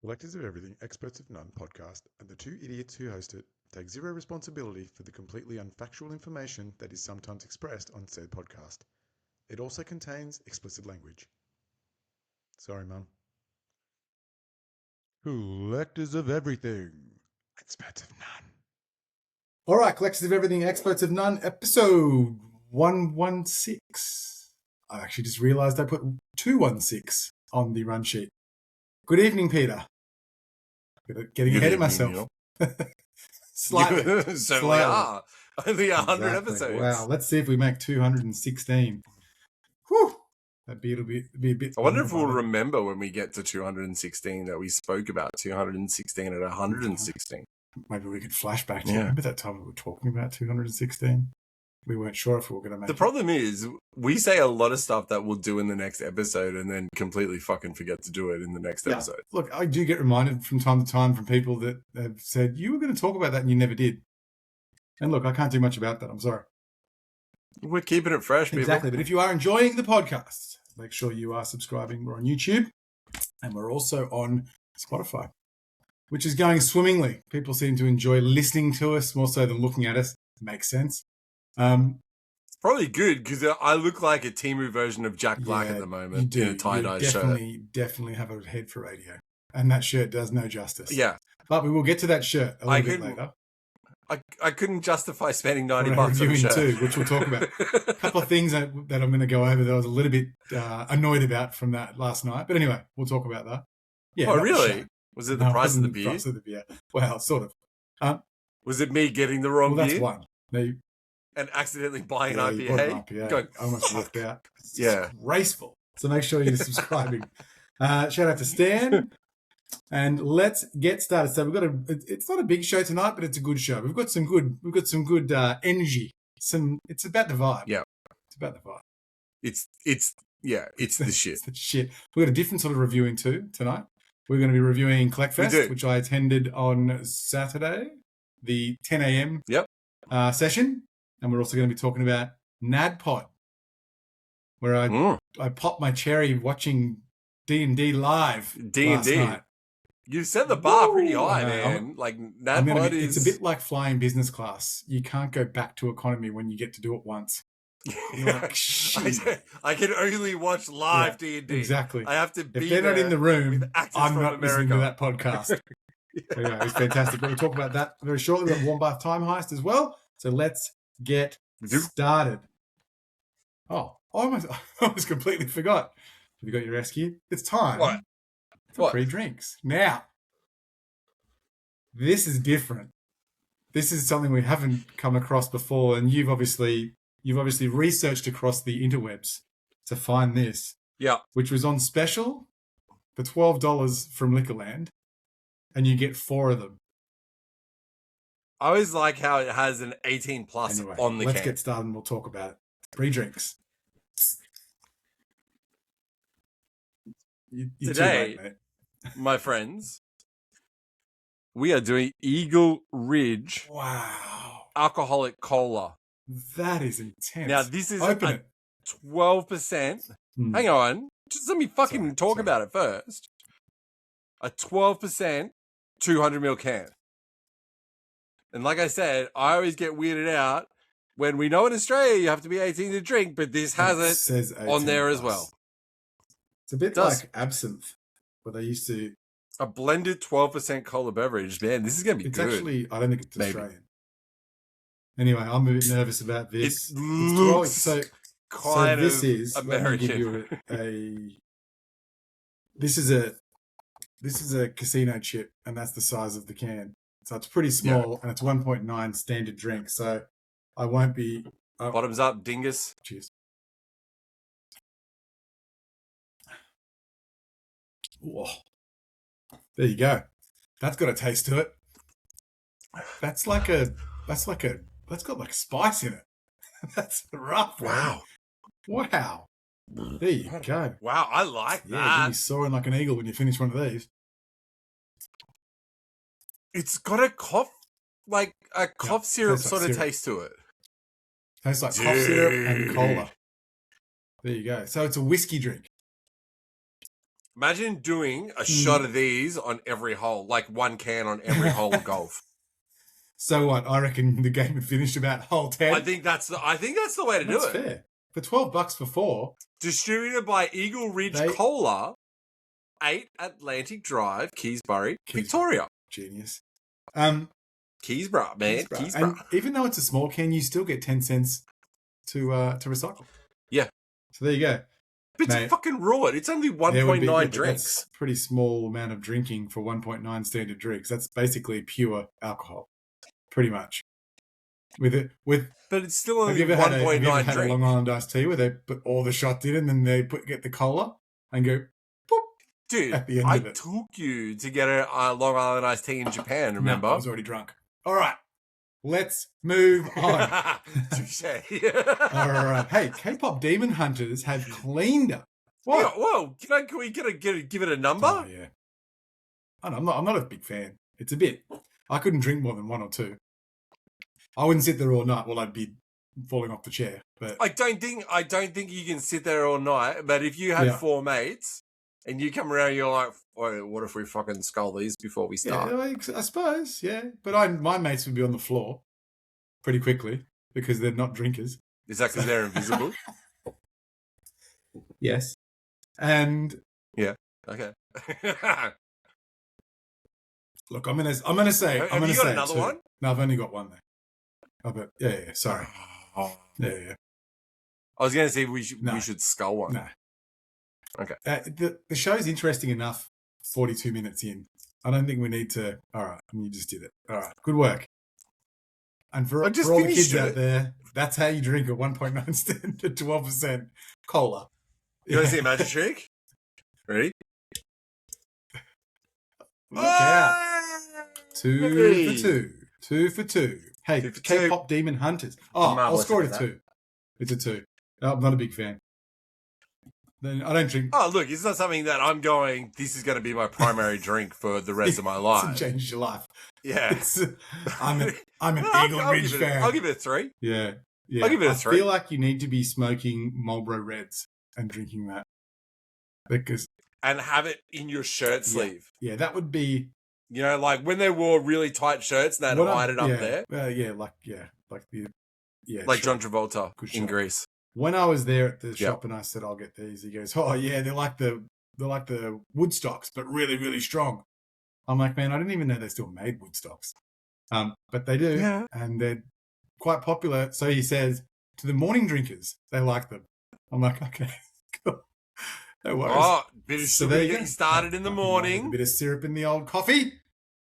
Collectors of Everything, Experts of None podcast and the two idiots who host it take zero responsibility for the completely unfactual information that is sometimes expressed on said podcast. It also contains explicit language. Sorry, Mum. Collectors of Everything, Experts of None. All right, Collectors of Everything, Experts of None, episode 116. I actually just realised I put 216 on the run sheet. Good evening, Peter. Getting ahead of myself. Slightly. So we are. Only 100 episodes. Wow, let's see if we make 216. Whew. It'll be a bit. I wonder if we'll remember when we get to 216 that we spoke about 216 at 116. Maybe we could flashback to remember that time we were talking about 216. We weren't sure if we were going to make The problem is, we say a lot of stuff that we'll do in the next episode and then completely fucking forget to do it in the next episode. Look, I do get reminded from time to time from people that have said, you were going to talk about that and you never did. And look, I can't do much about that. I'm sorry. We're keeping it fresh, people. Exactly. But if you are enjoying the podcast, make sure you are subscribing. We're on YouTube and we're also on Spotify, which is going swimmingly. People seem to enjoy listening to us more so than looking at us. It makes sense. It's probably good because I look like a Timu version of Jack Black at the moment in a tie-dye shirt. Definitely have a head for radio. And that shirt does no justice. Yeah. But we will get to that shirt a little bit later. I couldn't justify spending $90 on a shirt. Too, which we'll talk about. A couple of things that I'm going to go over that I was a little bit annoyed about from that last night. But anyway, we'll talk about that. Yeah. Oh, really? Was it the price of the beer? Price of the beer. Well, sort of. Was it me getting the wrong beer? That's one. No, and accidentally buying an IPA. I almost walked out. It's disgraceful. So make sure you're subscribing. Shout out to Stan. And let's get started. So it's not a big show tonight, but it's a good show. We've got some good energy. It's about the vibe. Yeah. It's about the vibe. It's the shit. It's the shit. We've got a different sort of reviewing too tonight. We're going to be reviewing Collectfest, which I attended on Saturday, the 10 a.m. Session. And we're also going to be talking about Naddpod, where I popped my cherry watching D&D live last night. You set the bar pretty high, man. Like Naddpod is... It's a bit like flying business class. You can't go back to economy when you get to do it once. You're like, shit. I can only watch live D&D. Exactly. I have to be If they're not in the room, I'm not America. listening to that podcast. Anyway, it's fantastic. We're going to talk about that very shortly. We've got Warm Bath Time Heist as well. So let's get started. Oh, I almost completely forgot. Have you got your rescue? It's time for pre-drinks. Now, this is different. This is something we haven't come across before, and you've obviously researched across the interwebs to find this. Yeah. Which was on special for $12 from Liquorland, and you get 4 of them. I always like how it has an 18 plus on the can. Let's get started and we'll talk about it. Pre-drinks. Today, my friends, we are doing Eagle Ridge alcoholic cola. That is intense. Now, this is Open it. 12%. Hang on. Just let me fucking talk about it first. A 12% 200ml can. And like I said, I always get weirded out when we know in Australia you have to be 18 to drink, but this has it on there as well. It's a bit like absinthe, where they used to... A blended 12% cola beverage. Man, this is going to be good. It's actually, I don't think it's Australian. Anyway, I'm a bit nervous about this. It looks kind of American. Let me give you this is a casino chip, and that's the size of the can. So it's pretty small, and it's 1.9 standard drink. So I won't be... Bottoms up, dingus. Cheers. Whoa. There you go. That's got a taste to it. That's got like spice in it. That's rough. Wow. There you go. Wow, I like that. Yeah, you'll be soaring like an eagle when you finish one of these. It's got a cough syrup sort of taste to it. Tastes like cough syrup and cola. There you go. So it's a whiskey drink. Imagine doing a shot of these on every hole, like one can on every hole of golf. So what? I reckon the game would finish about hole 10. I think that's the way to do it. That's fair. For $12 for 4. Distributed by Eagle Ridge Cola, 8 Atlantic Drive, Keysbury, Victoria. Genius. Keysborough, man. Keysborough. And even though it's a small can, you still get 10 cents to recycle. Yeah. So there you go. But it's fucking raw. It's only 1.9 drinks. That's a pretty small amount of drinking for 1.9 standard drinks. That's basically pure alcohol, pretty much. But it's still only 1.9 drinks. Have you ever had a Long Island iced tea where they put all the shots in and then they get the cola and go, boop, dude, at the end of it. Took you to get a Long Island iced tea in Japan, remember? No, I was already drunk. All right. Let's move on. Touche. All right. Hey, K-pop Demon Hunters have cleaned up. What? Yeah, whoa, can we give it a number? Oh, yeah. I'm not a big fan. It's a bit. I couldn't drink more than one or two. I wouldn't sit there all night. Well, I'd be falling off the chair. But I don't think you can sit there all night. But if you had 4 mates and you come around, you're like, what if we fucking skull these before we start? Yeah, I suppose, yeah. But my mates would be on the floor pretty quickly because they're not drinkers. Is that because they're invisible? Yes. And yeah, okay. Look, I'm gonna say. Have you got another one? No, I've only got one there. Oh, but yeah. Sorry. Yeah. I was gonna say we should skull one. No. Okay. The show's interesting enough. 42 minutes in. I don't think we need to. All right, you just did it. All right, good work. And for all the kids out there, that's how you drink a 1.9 standard 12% cola. You want to see a magic trick? Ready? Look out. 2 for 2. 2 for 2. Hey, K-pop Demon Hunters. Oh, I'll score it a 2. It's a 2. I'm not a big fan. Then I don't drink. Oh, look, it's not something that I'm going, this is going to be my primary drink for the rest of my life. It changes your life. Yeah. I'm an Eagle Ridge fan. I'll give it a 3. Yeah. I'll give it a 3. I feel like you need to be smoking Marlboro Reds and drinking that. And have it in your shirt sleeve. Yeah, that would be... You know, like when they wore really tight shirts and they'd hide it up there. Like John Travolta in Greece. When I was there at the shop and I said, I'll get these, he goes, oh yeah, they're like the Woodstocks, but really, really strong. I'm like, man, I didn't even know they still made Woodstocks. But they do, and they're quite popular. So he says, to the morning drinkers, they like them. I'm like, okay, cool. No worries. Oh, bit of sugar to get you started in the morning. A bit of syrup in the old coffee.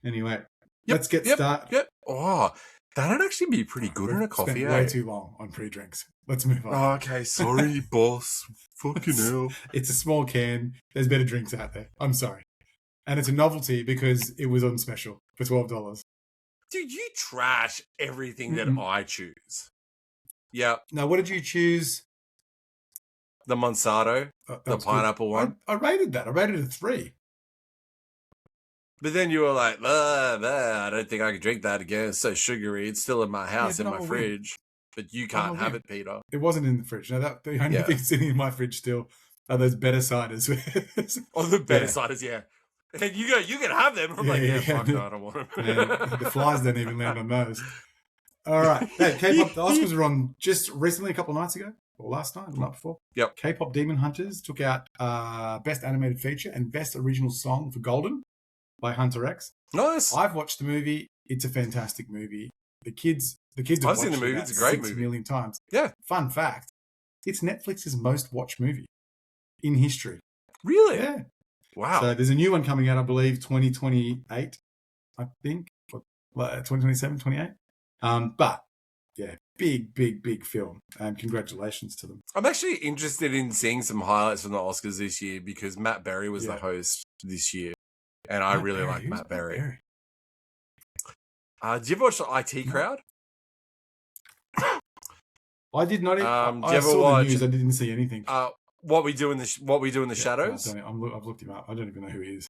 Anyway, let's get started. Yep. Oh, that'd actually be pretty good in a coffee. Spent way too long on pre-drinks. Let's move on. Oh, okay, sorry, boss. Fucking hell. It's a small can. There's better drinks out there. I'm sorry. And it's a novelty because it was on special for $12. Dude, you trash everything that I choose. Yeah. Now, what did you choose? The Monsanto, the pineapple one. I rated that. I rated it a 3. But then you were like, I don't think I can drink that again. It's so sugary. It's still in my house, in my fridge. But you can't have it, Peter. It wasn't in the fridge. No, the only thing sitting in my fridge still are those better ciders. The better ciders, yeah. And you go, you can have them. I'm fuck no, I don't want them. The flies don't even land on those. All right. Hey, K-pop, the Oscars were on just recently, a couple of nights ago. Or last night, the night before. Yep. K-pop Demon Hunters took out Best Animated Feature and Best Original Song for Golden by Hunter X. Nice. I've watched the movie. It's a fantastic movie. The kids have I've seen the movie. It's a great movie. 6 million times. Yeah. Fun fact. It's Netflix's most watched movie in history. Really? Yeah. Wow. So there's a new one coming out, I believe, 2028, I think. Or 2027, 28. But, yeah, big film. And congratulations to them. I'm actually interested in seeing some highlights from the Oscars this year because Matt Berry was the host this year. And I really like Matt Berry. Did you ever watch the IT Crowd? I did not. I saw the news. I didn't see anything. What we do in the shadows. I've looked him up. I don't even know who he is.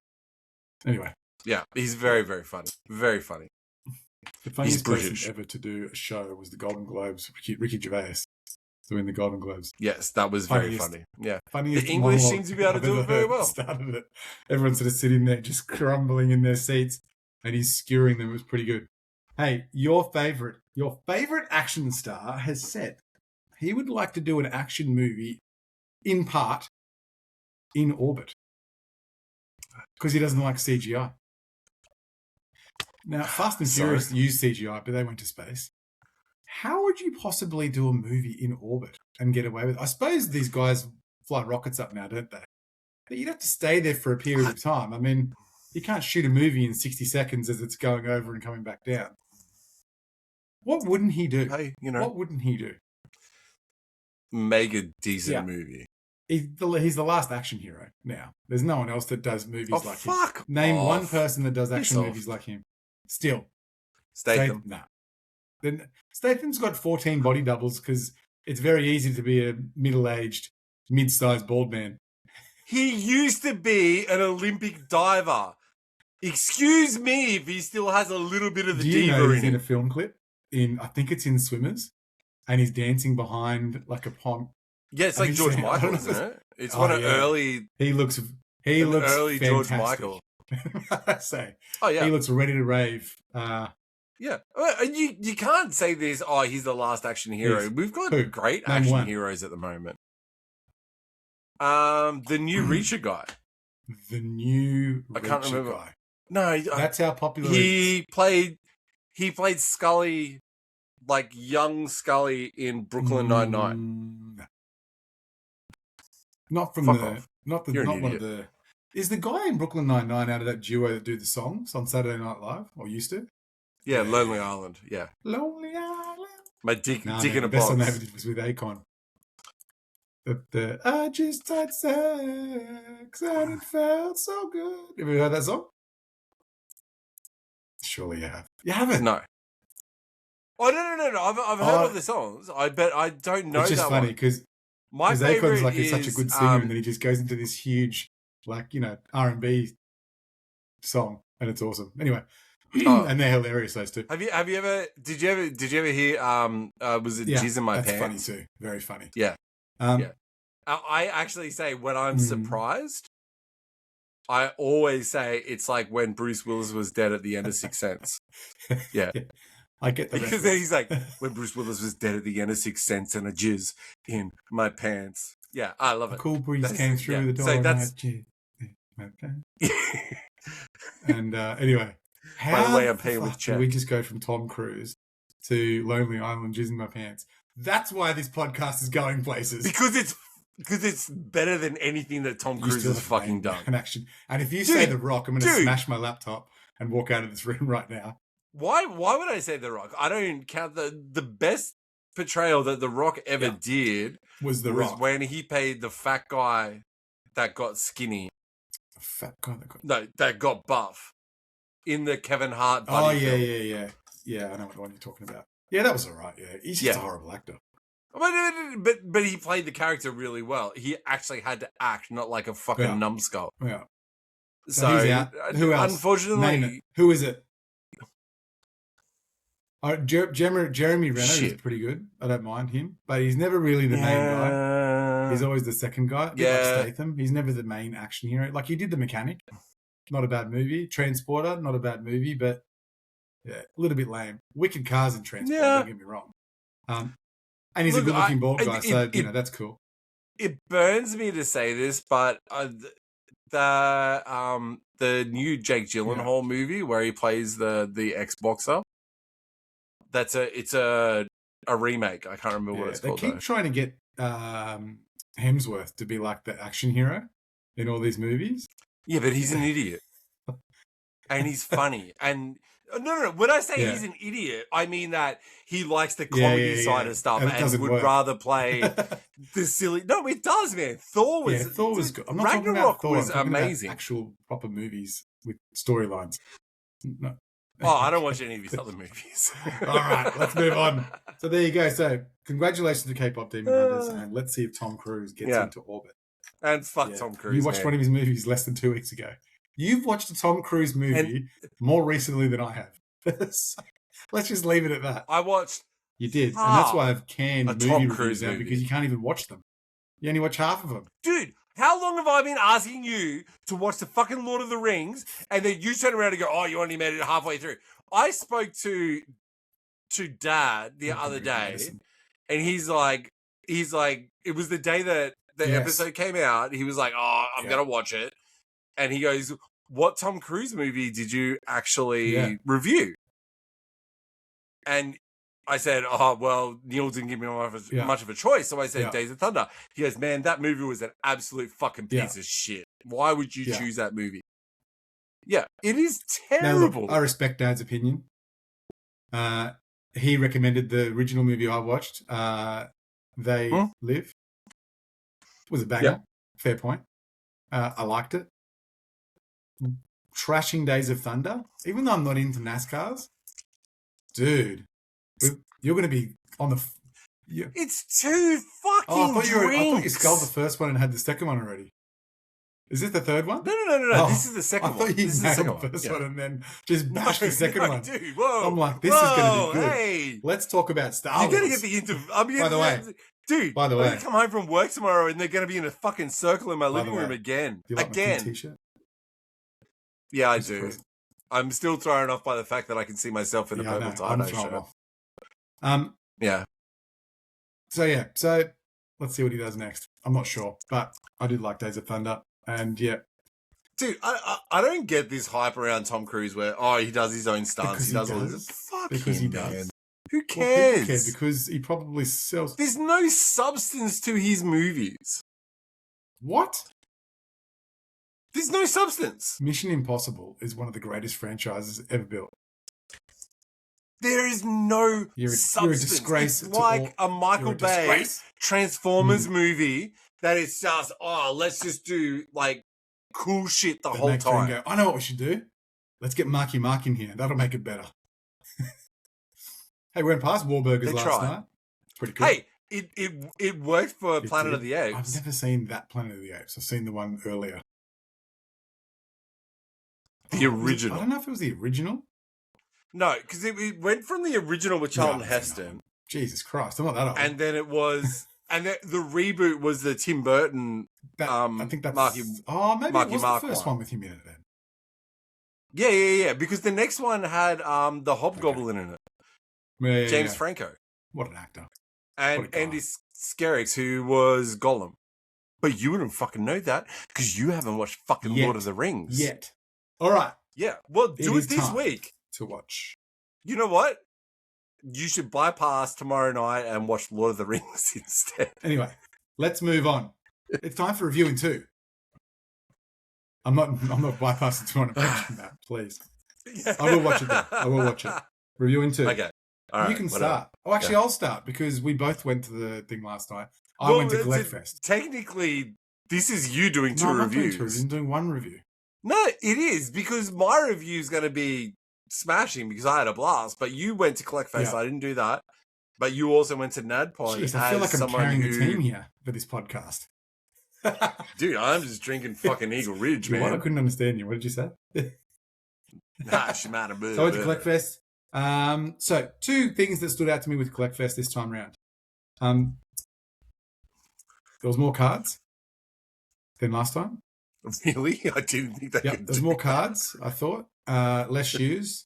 Anyway. Yeah, he's very, very funny. Very funny. The funniest person ever to do a show was the Golden Globes, Ricky Gervais. doing the Golden Globes. Yes, that was very funny. Yeah. Funniest the English monologue seems to be able to I've do ever it very heard. well. Started it. Everyone's sort of sitting there just crumbling in their seats and he's skewering them. It was pretty good. Hey, your favorite action star has said he would like to do an action movie in part in orbit because he doesn't like CGI. Now, Fast and Furious used CGI, but they went to space. How would you possibly do a movie in orbit and get away with it? I suppose these guys fly rockets up now, don't they? But you'd have to stay there for a period of time. I mean, you can't shoot a movie in 60 seconds as it's going over and coming back down. What wouldn't he do? Hey, what wouldn't he do? Make a decent movie. He's the last action hero now. There's no one else that does movies like him. Fuck Name off. one person that does action movies like him. Still. Statham. Nah. Then Statham's got 14 body doubles because it's very easy to be a middle-aged, mid-sized bald man. He used to be an Olympic diver. Excuse me if he still has a little bit of the diva diva he's in in him. a film clip. I think it's in Swimmers, and he's dancing behind like a pond. Yeah, it's like George Michael, isn't it? It's early. He looks early fantastic. George Michael. I say. Oh yeah, he looks ready to rave. Yeah, you can't say this. Oh, he's the last action hero. We've got great action heroes at the moment. The new Reacher guy. The new I can't remember. Guy. No, that's how popular he played. He played Scully, like young Scully in Brooklyn Nine-Nine. Not from not one of the. Is the guy in Brooklyn Nine-Nine out of that duo that do the songs on Saturday Night Live or used to? Yeah, Lonely Island. Yeah, Lonely Island. My dick in a box. The best one they ever did was with Akon. The I just had sex and it felt so good. Have you heard that song? Surely you have. You haven't? No. Oh no! I've heard all the songs. I bet I don't know. It's just that funny because my favorite Akon's like such a good singer, and then he just goes into this huge, R&B song, and it's awesome. Anyway, and they're hilarious, those two. Did you ever hear? Was it Jizz in My Pants? That's funny too. Very funny. Yeah. Yeah. I actually say when I'm surprised, I always say it's like when Bruce Willis was dead at the end of Sixth Sense. Yeah. I get that. Because then he's like, when Bruce Willis was dead at the end of Sixth Sense and a jizz in my pants. Yeah, I love it. A cool breeze came through the door. So that's... jizz in my pants. And anyway, by the way, I'm paying with check. We just go from Tom Cruise to Lonely Island, jizz in my pants. That's why this podcast is going places. Because it's better than anything that Tom Cruise has fucking done. An action. And if you say The Rock, I'm going to smash my laptop and walk out of this room right now. Why would I say The Rock? I don't count the best portrayal that The Rock ever did was Rock. When he played the fat guy that got skinny. The fat guy that got... No, that got buff. In the Kevin Hart buddy film. Yeah. Yeah, I know what one you're talking about. Yeah, that was all right, yeah. He's just a horrible actor. But he played the character really well. He actually had to act, not like a fucking numbskull. Yeah. So he's out. Who else? Unfortunately... Who is it? Jeremy Renner is pretty good. I don't mind him, but he's never really the main guy. He's always the second guy. Like Statham. He's never the main action hero. Like he did The Mechanic, not a bad movie. Transporter, not a bad movie, but a little bit lame. Wicked cars in Transporter. Don't get me wrong. And he's a good-looking bald guy, so that's cool. It burns me to say this, but the new Jake Gyllenhaal movie where he plays the ex-boxer. It's a remake. I can't remember what it's called. They keep trying to get Hemsworth to be like the action hero in all these movies. Yeah, but he's an idiot. And he's funny. And no. When I say he's an idiot, I mean that he likes the comedy side of stuff and would rather play the silly. No, it does, man. Thor was good. I'm not Ragnarok talking about Thor. was amazing. Actual proper movies with storylines. No. Oh, I don't watch any of his other movies. All right, let's move on. So there you go. So congratulations to K-pop Demon Hunters, and let's see if Tom Cruise gets into orbit. And fuck Tom Cruise. You watched one of his movies less than 2 weeks ago. You've watched a Tom Cruise movie more recently than I have. Let's just leave it at that. I watched You did. And that's why I've canned movie Tom reviews Cruise out movie. because you can't even watch them. You only watch half of them. Dude, how long have I been asking you to watch the fucking Lord of the Rings, and then you turn around and go, "Oh, you only made it halfway through." I spoke to Dad the other day, and he's like, it was the day that the episode came out. He was like, "Oh, I'm gonna watch it," and he goes, "What Tom Cruise movie did you actually review?" And I said, "Oh, well, Neil didn't give me much of a choice, so I said Days of Thunder." He goes, "Man, that movie was an absolute fucking piece of shit. Why would you choose that movie?" Yeah, it is terrible. Now, look, I respect Dad's opinion. He recommended the original movie I watched, They Live. It was a banger. Yeah. Fair point. I liked it. Trashing Days of Thunder, even though I'm not into NASCARs, dude, you're going to be on the... It's too fucking I thought you sculled the first one and had the second one already. Is this the third one? No. Oh, this is the second one. I thought you nailed the first one and then just bashed the second one. Dude, whoa. I'm like, this is going to be good. Hey. Let's talk about Star Wars. You're going to get the interview. By the way. Dude, I'm going to come home from work tomorrow and they're going to be in a fucking circle in my living room again. Do you like my t-shirt? Yeah, I do. Crazy. I'm still thrown off by the fact that I can see myself in the purple tie-dye shirt. Yeah. So let's see what he does next. I'm not sure, but I did like Days of Thunder, and dude, I don't get this hype around Tom Cruise where he does his own stunts, he does all this. Fuck because him, he does. Man. Who cares? Well, care because he probably sells. There's no substance to his movies. What? There's no substance. Mission Impossible is one of the greatest franchises ever built. There is no substance. You're a disgrace. It's like a Michael Bay Transformers movie that is just, let's just do like cool shit the whole time. Go, I know what we should do. Let's get Marky Mark in here. That'll make it better. Hey, we went past Wahlburgers last night. It's pretty cool. Hey, it worked for Planet of the Apes. I've never seen that Planet of the Apes. I've seen the one earlier. The original. I don't know if it was the original. No, because it went from the original with Charlton Heston. Jesus Christ, I'm not that old. And then it was, and the reboot was the Tim Burton. I think that's Marky. Maybe Marky it was Mark the first one with him in it then. Yeah. Because the next one had the Hobgoblin in it. Yeah, James Franco. What an actor. And Andy Skerritt, who was Gollum. But you wouldn't fucking know that because you haven't watched fucking Lord of the Rings yet. All right. Yeah. Well, do it this week. To watch. You know what? You should bypass tomorrow night and watch Lord of the Rings instead. Anyway, let's move on. It's time for reviewing too. I'm not bypassing tomorrow night, Matt, please. I will watch it though. I will watch it. Reviewing too. Okay. All right, you can start. Oh, actually, I'll start because we both went to the thing last night. I went to Collectfest. Technically, this is you doing two reviews. I'm doing one review. No, it is because my review is going to be smashing because I had a blast. But you went to Collectfest. Yeah. I didn't do that. But you also went to Naddpod. Jeez, I feel like I'm carrying the team here for this podcast. Dude, I'm just drinking fucking Eagle Ridge, man. What? I couldn't understand you. What did you say? She might have been. So I went to Collectfest. So two things that stood out to me with Collectfest this time around. There was more cards than last time. Really? I didn't think that. Yeah, there's more cards, I thought. Less shoes.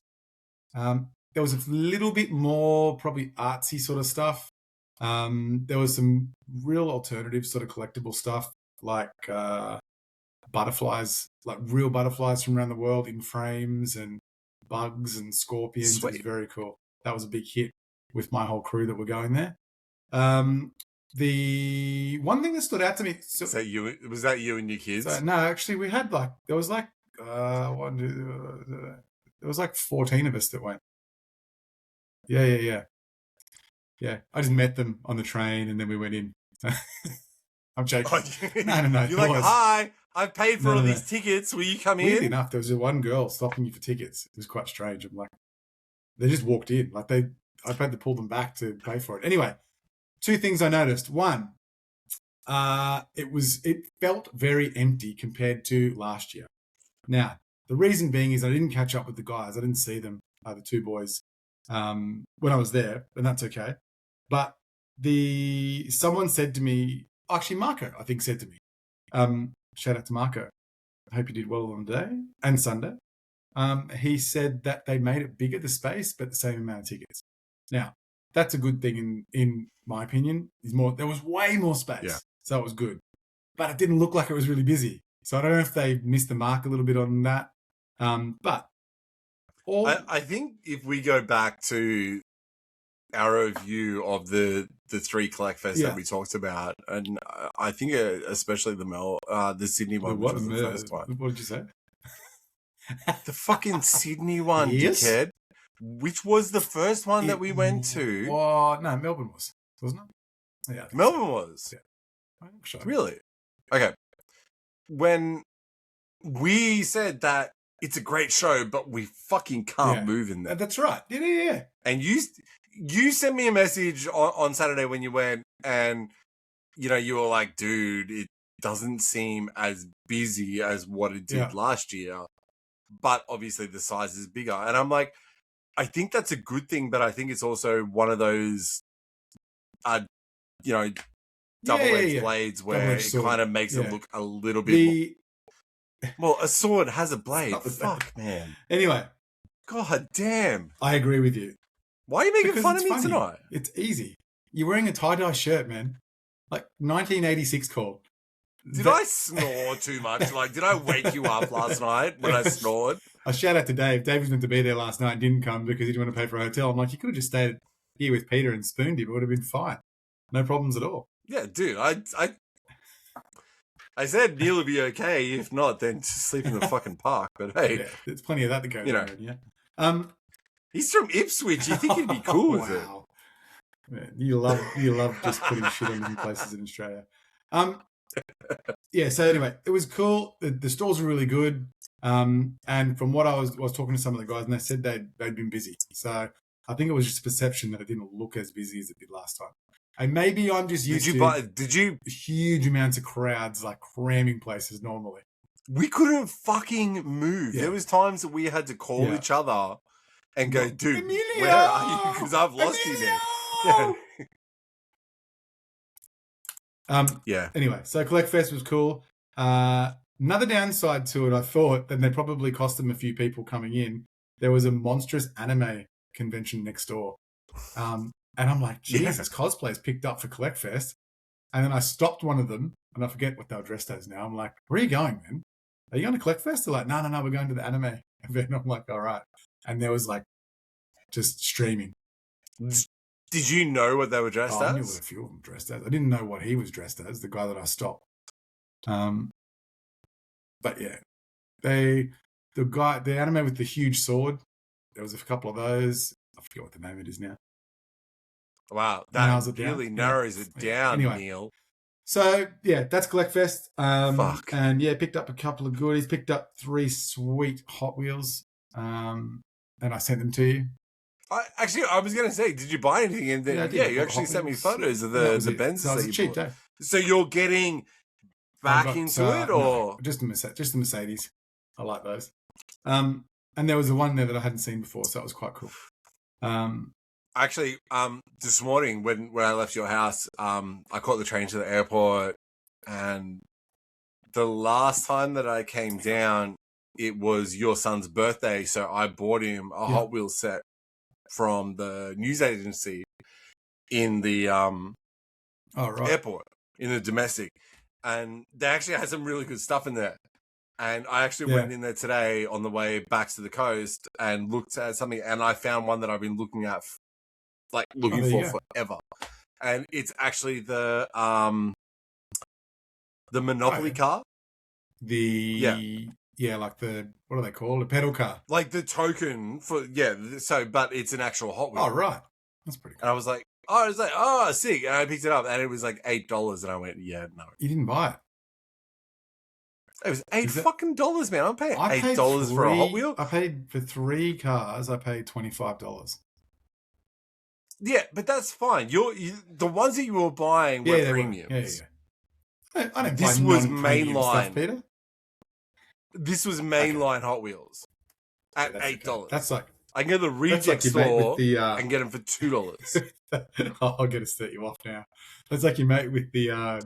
There was a little bit more probably artsy sort of stuff. There was some real alternative sort of collectible stuff like butterflies, like real butterflies from around the world in frames and bugs and scorpions. Sweet. It was very cool. That was a big hit with my whole crew that were going there. The one thing that stood out to me. Was that you and your kids? So, no, actually, we had there was 14 of us that went. Yeah. I just met them on the train and then we went in. I'm joking. No. You're like, hi, I've paid for all these tickets. Will you come in? Weirdly enough, there was one girl stopping you for tickets. It was quite strange. I'm like, they just walked in. Like I had to pull them back to pay for it. Anyway, two things I noticed. One, it felt very empty compared to last year. Now, the reason being is I didn't catch up with the guys. I didn't see them, the two boys. when I was there, and that's okay. But someone said to me, actually Marco, I think said to me, shout out to Marco. I hope you did well on the day and Sunday. He said that they made it bigger, the space, but the same amount of tickets. Now, that's a good thing in my opinion. There was way more space, so it was good. But it didn't look like it was really busy. So I don't know if they missed the mark a little bit on that. But I think if we go back to our review of the three Collectfest that we talked about, and I think especially the Sydney one, which was the first one. What did you say? The fucking Sydney one, dickhead. Which was the first one that we went to? Oh, no, Melbourne was, wasn't it? Yeah, Melbourne was. Yeah. Sure. Really? Okay. When we said that it's a great show, but we fucking can't move in there. That's right. Yeah. And you sent me a message on Saturday when you went, and you were like, dude, it doesn't seem as busy as what it did last year, but obviously the size is bigger. And I'm like, I think that's a good thing, but I think it's also one of those, double-edged blades where it kind of makes it look a little bit more. Well, a sword has a blade. Fuck, man. Anyway. God damn. I agree with you. Why are you making fun of me tonight? It's easy. You're wearing a tie-dye shirt, man. Like 1986 call. Did I snore too much? Like, did I wake you up last night when I snored? I shout out to Dave. Dave was meant to be there last night and didn't come because he didn't want to pay for a hotel. I'm like, you could have just stayed here with Peter and spooned him. It would have been fine. No problems at all. Yeah, dude. I said Neil would be okay. If not, then just sleep in the fucking park. But hey, there's plenty of that to go around. Yeah. He's from Ipswich. You think he'd be cool with it? Man, you love just putting shit on different places in Australia. So anyway, it was cool. The stores were really good. And from what I was talking to some of the guys, and they said they'd been busy. So I think it was just a perception that it didn't look as busy as it did last time. And maybe I'm just used to huge amounts of crowds, like cramming places normally. We couldn't fucking move. Yeah. There was times that we had to call each other and go, dude, Emilio! Where are you? Because I've lost you now. Anyway, so Collectfest was cool. Another downside to it, I thought, that they probably cost them a few people coming in. There was a monstrous anime convention next door. And I'm like, Jesus, cosplay's picked up for Collectfest. And then I stopped one of them, and I forget what they were dressed as now. I'm like, where are you going, man? Are you going to Collectfest? They're like, no, we're going to the anime event. I'm like, all right. And there was like, just streaming. Did you know what they were dressed as? I knew what a few of them dressed as. I didn't know what he was dressed as, the guy that I stopped. But yeah, the anime with the huge sword, there was a couple of those. I forget what the name of it is now. Wow, that really narrows it down, anyway, Neil. So, that's Collectfest. Fuck. And, picked up a couple of goodies. Picked up 3 sweet Hot Wheels. And I sent them to you. I was going to say, did you buy anything? And then, you actually sent me photos of the Benzes that you cheap, bought. So you're getting back into it, or? No, just the Mercedes. I like those. And there was the one there that I hadn't seen before, so that was quite cool. Actually, this morning when I left your house, I caught the train to the airport, and the last time that I came down, it was your son's birthday, so I bought him a Hot Wheels set from the news agency in the airport, in the domestic, and they actually had some really good stuff in there. And I actually went in there today on the way back to the coast and looked at something, and I found one that I've been looking at. Looking for forever, and it's actually the Monopoly car. Like the, what are they called? A pedal car. Like the token for but it's an actual Hot Wheel. Oh right, that's pretty cool. And I was like, sick, and I picked it up, and it was like $8, and I went, no. You didn't buy it. It was $8 man. I'm paying $8 for a Hot Wheel. I paid for 3 cars. I paid $25. Yeah, but that's fine. The ones that you were buying were premiums. I don't this buy was mainline stuff, Peter. This was mainline Hot Wheels at $8. That's like I can go to the reject store and get them for $2. I'll get to set you off now. That's like your mate with the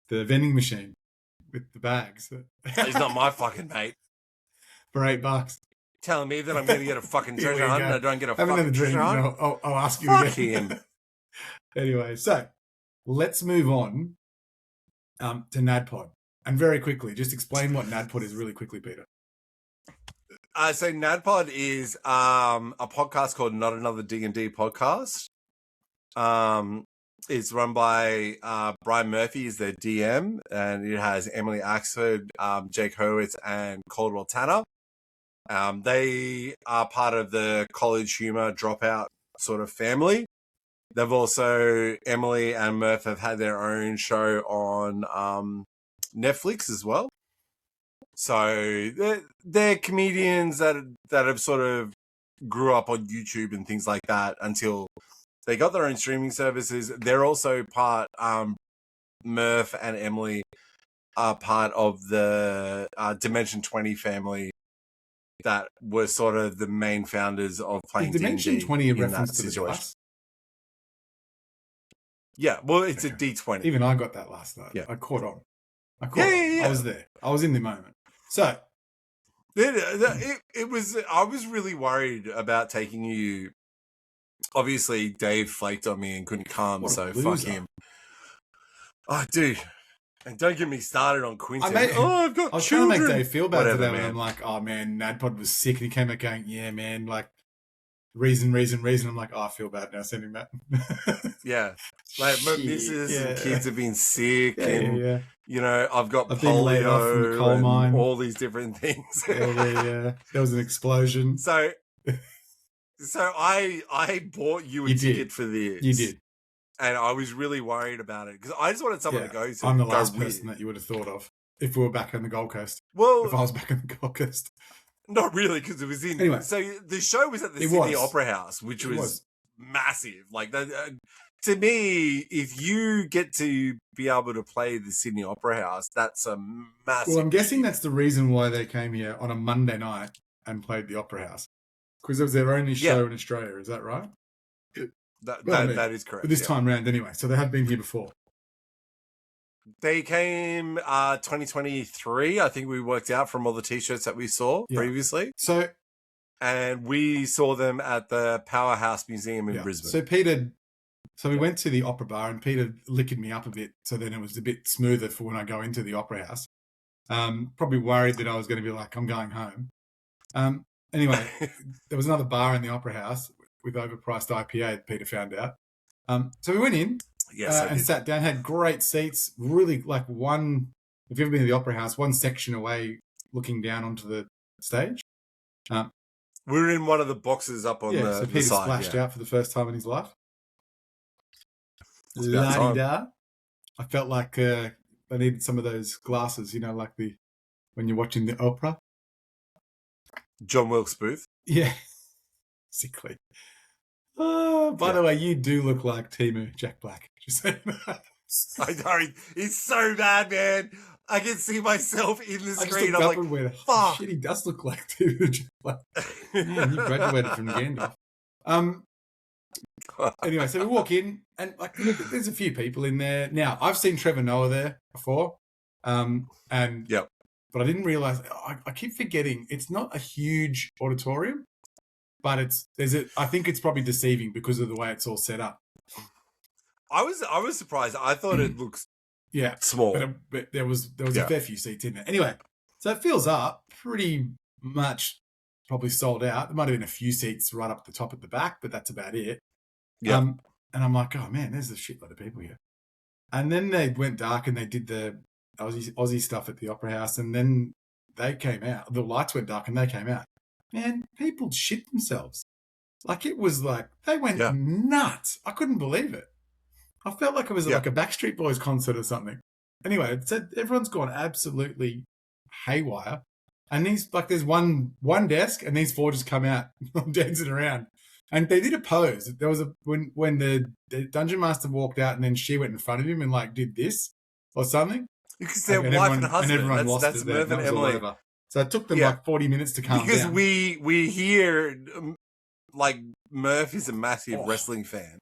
vending machine with the bags. He's not my fucking mate. For $8. Telling me that I'm going to get a fucking treasure hunt and I don't get a fucking treasure hunt? I'll ask you Fuck again. him. Anyway, so let's move on to Naddpod. And very quickly, just explain what Naddpod is really quickly, Peter. So Naddpod is a podcast called Not Another D&D Podcast. It's run by Brian Murphy is their DM, and it has Emily Axford, Jake Hurwitz, and Caldwell Tanner. They are part of the college humor dropout sort of family. They've also, Emily and Murph have had their own show on Netflix as well. So they're comedians that have sort of grew up on YouTube and things like that until they got their own streaming services. They're also part, Murph and Emily are part of the Dimension 20 family that were sort of the main founders of playing D&D. Dimension 20 in reference to the dice? Yeah, well, it's a D20. Even I got that last night. Yeah. I caught on. Yeah. I was there. I was in the moment. So it was. I was really worried about taking you. Obviously, Dave flaked on me and couldn't come, so fuck him. Oh, dude. And don't get me started on Quinton. I've got I was trying to make Dave feel bad today when I'm like, oh man, Naddpod was sick. And he came out going, yeah, man, like, reason. I'm like, oh, I feel bad now sending that. Yeah. Like, my missus and kids have been sick. You know, I've got polio from the coal mine. All these different things. There was an explosion. So I bought you a ticket for this. You did. And I was really worried about it because I just wanted someone to go to. I'm the last person that you would have thought of if we were back on the Gold Coast. Well, if I was back on the Gold Coast. Not really, because it was in. Anyway, so the show was at the Sydney Opera House, which was massive. Like, to me, if you get to be able to play the Sydney Opera House, that's a massive. Well, I'm guessing that's the reason why they came here on a Monday night and played the Opera House, because it was their only show in Australia. Is that right? That is correct. But this time round, anyway. So they have been here before. They came 2023. I think we worked out from all the T-shirts that we saw previously. And we saw them at the Powerhouse Museum in Brisbane. So we went to the Opera Bar, and Peter liquored me up a bit, so then it was a bit smoother for when I go into the Opera House. Probably worried that I was going to be like, I'm going home. Anyway, there was another bar in the Opera House with overpriced IPA, Peter found out. So we went in and sat down, had great seats, really like one, if you've ever been to the Opera House, one section away looking down onto the stage. We were in one of the boxes up on the so Peter side. Splashed out for the first time in his life. La-di-da. I felt like I needed some of those glasses, you know, like when you're watching the opera. John Wilkes Booth. Yeah. Sickly. By the way, you do look like Timu Jack Black. Just saying that. I know. He's so bad, man. I can see myself in the screen. I'm like, fuck. Shit, he does look like Timu Jack Black. Man, he graduated from Gandalf. Anyway, so we walk in, and like, there's a few people in there. Now, I've seen Trevor Noah there before. But I didn't realize, I keep forgetting, it's not a huge auditorium. But I think it's probably deceiving because of the way it's all set up. I was surprised. I thought it looks small, but there was a fair few seats in there. Anyway, so it fills up pretty much, probably sold out. There might have been a few seats right up the top at the back, but that's about it. Yeah. And I'm like, oh man, there's a shitload of people here. And then they went dark and they did the Aussie stuff at the Opera House, and then they came out. The lights went dark and they came out. Man, people shit themselves. Like, it was like, they went nuts. I couldn't believe it. I felt like it was like a Backstreet Boys concert or something. Anyway, everyone's gone absolutely haywire. And there's one desk, and these four just come out dancing around. And they did a pose. There was when the Dungeon Master walked out, and then she went in front of him and like did this or something. Because their wife and husband. And everyone lost that's it. Merv and Emily. So it took them like 40 minutes to calm because down. we hear like Murph is a massive wrestling fan.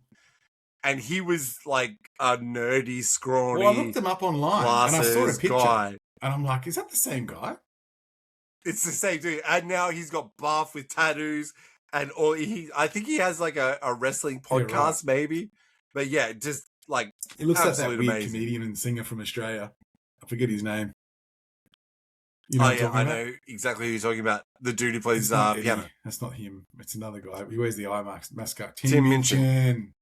And he was like a nerdy, scrawny. Well, I looked him up online and I saw a picture. Guy. And I'm like, is that the same guy? It's the same dude. And now he's got buff with tattoos and all. I think he has like a wrestling podcast, maybe. But yeah, just like he looks like that weird amazing comedian and singer from Australia. I forget his name. You know I know exactly who you're talking about. The dude who plays piano. That's not him. It's another guy. He wears the eye mascot. Tim Minchin.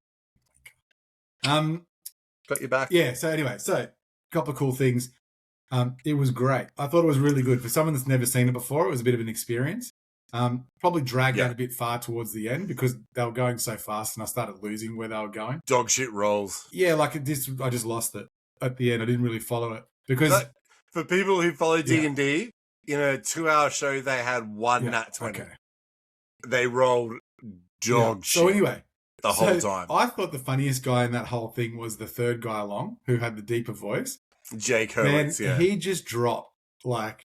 Got your back. Yeah. So anyway, a couple of cool things. It was great. I thought it was really good for someone that's never seen it before. It was a bit of an experience. Probably dragged out a bit far towards the end because they were going so fast, and I started losing where they were going. Dog shit rolls. Yeah, like I just lost it at the end. I didn't really follow it because for people who follow D&D, in a 2-hour show, they had one nat 20. Okay. They rolled dog shit. So anyway. The whole time. I thought the funniest guy in that whole thing was the third guy along who had the deeper voice. Jake Hurwitz, he just dropped like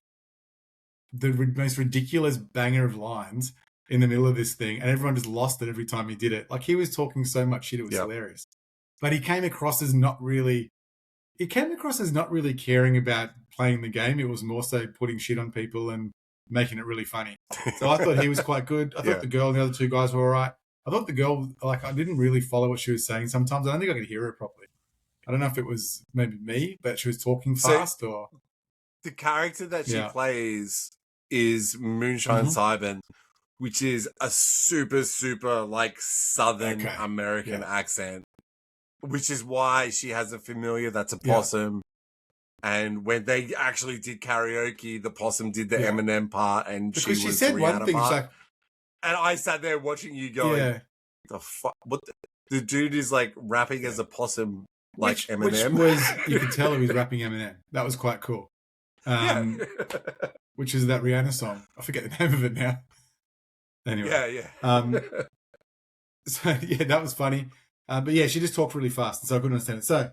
the most ridiculous banger of lines in the middle of this thing, and everyone just lost it every time he did it. Like he was talking so much shit, it was hilarious. But he came across as not really caring about playing the game. It was more so putting shit on people and making it really funny. So I thought he was quite good. I thought the girl and the other two guys were all right. I thought the girl, like, I didn't really follow what she was saying sometimes. I don't think I could hear her properly. I don't know if it was maybe me, but she was talking fast or... The character that she plays is Moonshine Cybin, which is a super, super, like, Southern American accent, which is why she has a familiar that's a possum. And when they actually did karaoke, the possum did the Eminem part, and because she was said Rihanna one thing, part. like, and I sat there watching you going, the fuck? What the dude is like rapping as a possum, like Eminem. Which was, you could tell he was rapping Eminem. That was quite cool. Which is that Rihanna song. I forget the name of it now. Anyway. So, that was funny. But yeah, she just talked really fast, and so I couldn't understand it. So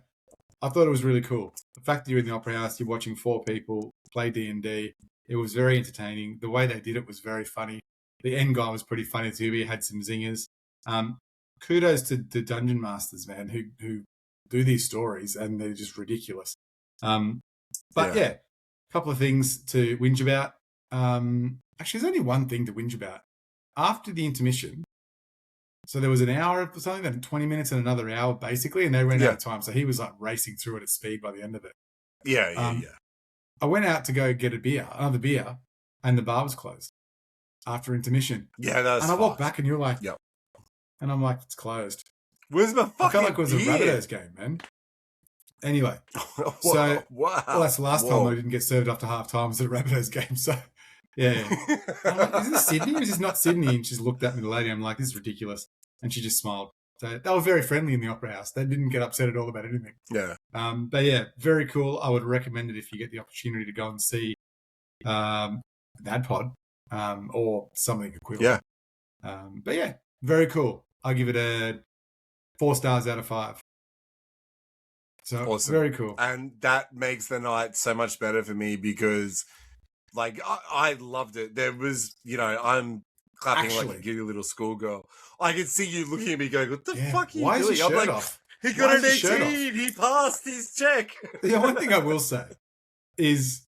I thought it was really cool. The fact that you're in the Opera House, you're watching 4 people play D&D, it was very entertaining. The way they did it was very funny. The end guy was pretty funny too. He had some zingers. Kudos to Dungeon Masters, man, who do these stories, and they're just ridiculous. But a couple of things to whinge about. Actually, there's only one thing to whinge about. After the intermission, so there was an hour or something, then 20 minutes and another hour, basically, and they ran out of time. So he was like racing through it at speed by the end of it. I went out to go get another beer, and the bar was closed after intermission. Yeah, that was and I walked back, and you're like, and I'm like, it's closed. Where's my fucking I felt like it was beer? a Rabbitohs game, man. Anyway, so that's the last time I didn't get served after half time was at a Rabbitohs game. So I'm like, is this Sydney or is this not Sydney? And she just looked at me, the lady. I'm like, this is ridiculous. And she just smiled. So they were very friendly in the Opera House. They didn't get upset at all about anything. Yeah. But very cool. I would recommend it if you get the opportunity to go and see Naddpod or something equivalent. But very cool. I give it a 4 stars out of 5. So awesome. Very cool. And that makes the night so much better for me because, like, I loved it. There was, I'm clapping like a giddy little schoolgirl. I could see you looking at me going, what the fuck are you Why doing? Is his shirt I'm like, off? He got an 18. He passed his check. The one thing I will say is,